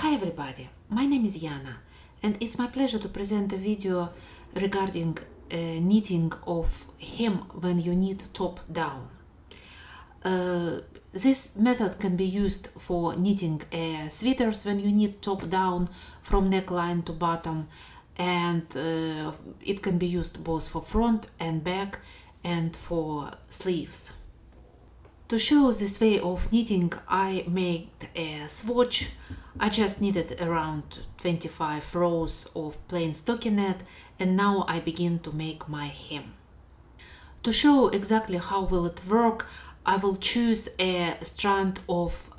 Hi everybody, my name is Yana and it's my pleasure to present a video regarding knitting of hem when you knit top down. This method can be used for knitting sweaters when you knit top down from neckline to bottom, and it can be used both for front and back and for sleeves. To show this way of knitting, I made a swatch. I just knitted around 25 rows of plain stockinette, and now I begin to make my hem. To show exactly how will it work, I will choose a strand of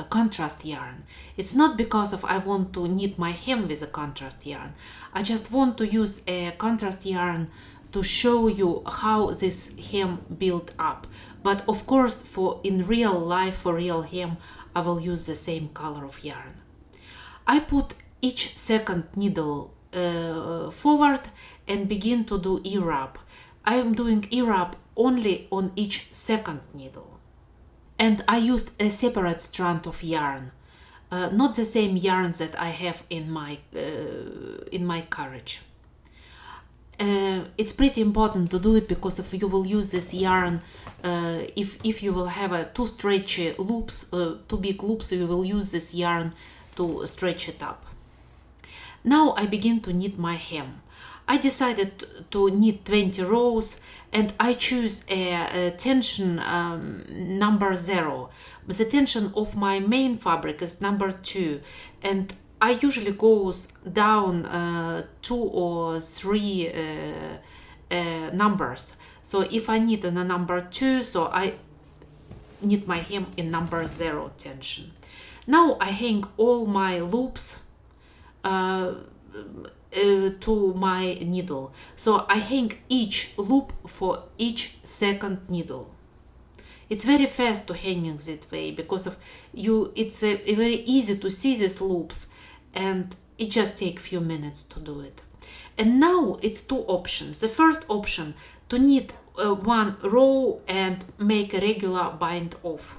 contrast yarn. It's not because of I want to knit my hem with a contrast yarn. I just want to use a contrast yarn to show you how this hem built up. But of course, for in real life, for real hem, I will use the same color of yarn. I put each second needle forward and begin to do E-rub. I am doing E-rub only on each second needle. And I used a separate strand of yarn, not the same yarn that I have in my carriage. It's pretty important to do it because if you will use this yarn, if you will have too stretchy loops, too big loops, you will use this yarn to stretch it up. Now I begin to knit my hem. I decided to knit 20 rows and I choose a tension number 0. The tension of my main fabric is number 2, and I usually goes down 2 or 3 numbers. So if I knit in a number 2, so I knit my hem in number 0 tension. Now I hang all my loops to my needle. So I hang each loop for each second needle. It's very fast to hanging that way because of you. It's very easy to see these loops, and it just takes few minutes to do it. And now it's two options. The first option to knit one row and make a regular bind off.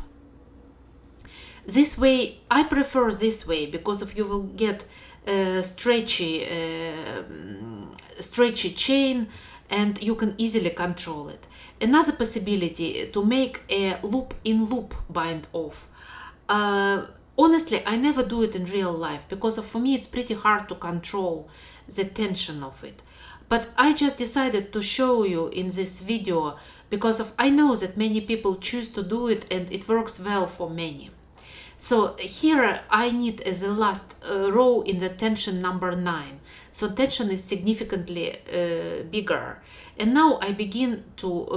This way, I prefer this way because if you will get stretchy chain and you can easily control it. Another possibility to make a loop in loop bind off. Honestly, I never do it in real life because for me it's pretty hard to control the tension of it. But I just decided to show you in this video because I know that many people choose to do it and it works well for many. So here I knit as the last row in the tension number 9. So tension is significantly bigger. And now I begin to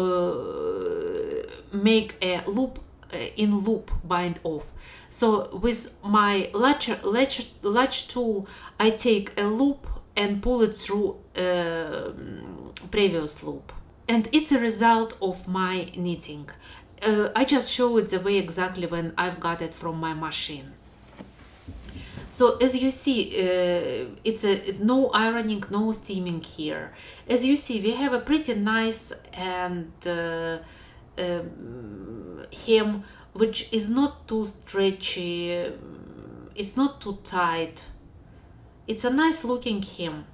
make a loop in loop bind off. So with my latch tool, I take a loop and pull it through previous loop. And it's a result of my knitting. I just show it the way exactly when I've got it from my machine. So as you see, it's no ironing, no steaming here. As you see, we have a pretty nice and hem which is not too stretchy, it's not too tight. It's a nice looking hem.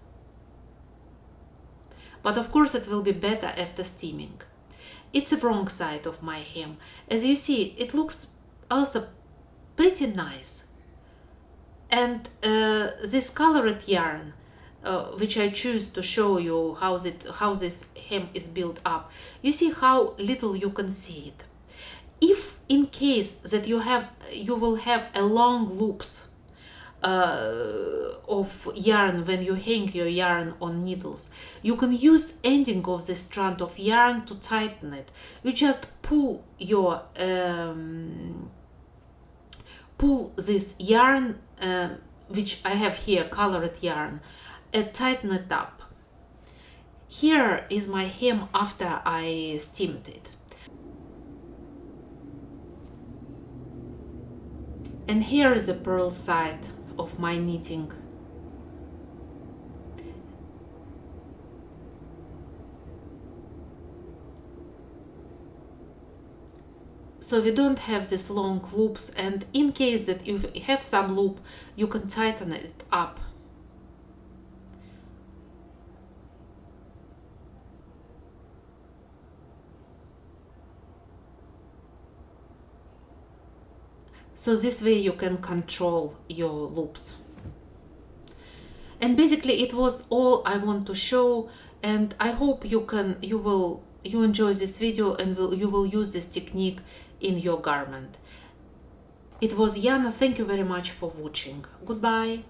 But of course it will be better after steaming. It's the wrong side of my hem. As you see, it looks also pretty nice. And this colored yarn, which I choose to show you how this hem is built up, you see how little you can see it. If in case that you will have a long loops of yarn when you hang your yarn on needles, you can use ending of this strand of yarn to tighten it. You just pull your pull this yarn, which I have here, colored yarn, and tighten it up. Here is my hem after I steamed it. And here is the purl side of my knitting. so we don't have these long loops, and in case that you have some loop, you can tighten it up. So this way you can control your loops. And basically it was all I want to show, and I hope you enjoy this video and you will use this technique in your garment. It was Yana. Thank you very much for watching. Goodbye.